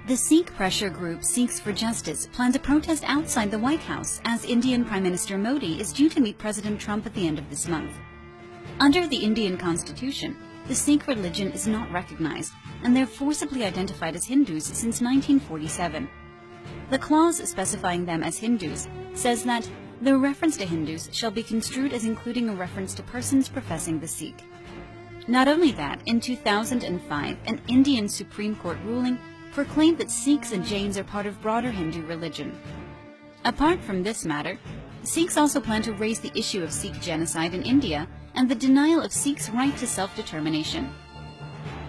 The Sikh pressure group Sikhs for Justice plans a protest outside the White House as Indian Prime Minister Modi is due to meet President Trump at the end of this month. Under the Indian Constitution, the Sikh religion is not recognized, and they're forcibly identified as Hindus since 1947. The clause specifying them as Hindus says that the reference to Hindus shall be construed as including a reference to persons professing the Sikh. Not only that, in 2005, an Indian Supreme Court ruling proclaimed that Sikhs and Jains are part of broader Hindu religion. Apart from this matter, Sikhs also plan to raise the issue of Sikh genocide in India and the denial of Sikhs' right to self-determination.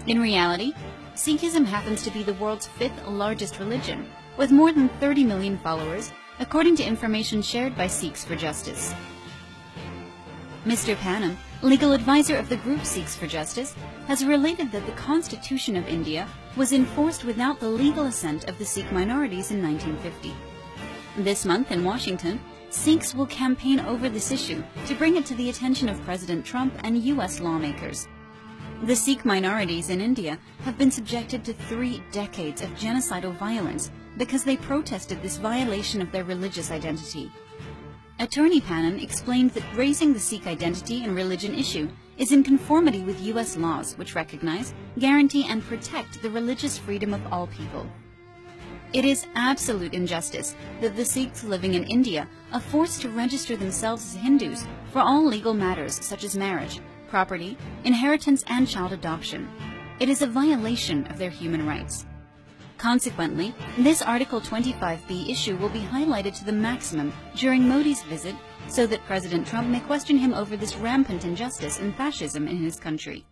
In reality, Sikhism happens to be the world's fifth largest religion, with more than 30 million followers, according to information shared by Sikhs for Justice. Mr. Panam, legal advisor of the group Sikhs for Justice, has related that the Constitution of India was enforced without the legal assent of the Sikh minorities in 1950. This month in Washington, Sikhs will campaign over this issue to bring it to the attention of President Trump and U.S. lawmakers. The Sikh minorities in India have been subjected to 3 decades of genocidal violence because they protested this violation of their religious identity. Attorney Panam explained that raising the Sikh identity and religion issue is in conformity with U.S. laws which recognize, guarantee, and protect the religious freedom of all people. It is absolute injustice that the Sikhs living in India are forced to register themselves as Hindus for all legal matters such as marriage, property, inheritance, and child adoption. It is a violation of their human rights. Consequently, this Article 25B issue will be highlighted to the maximum during Modi's visit so that President Trump may question him over this rampant injustice and fascism in his country.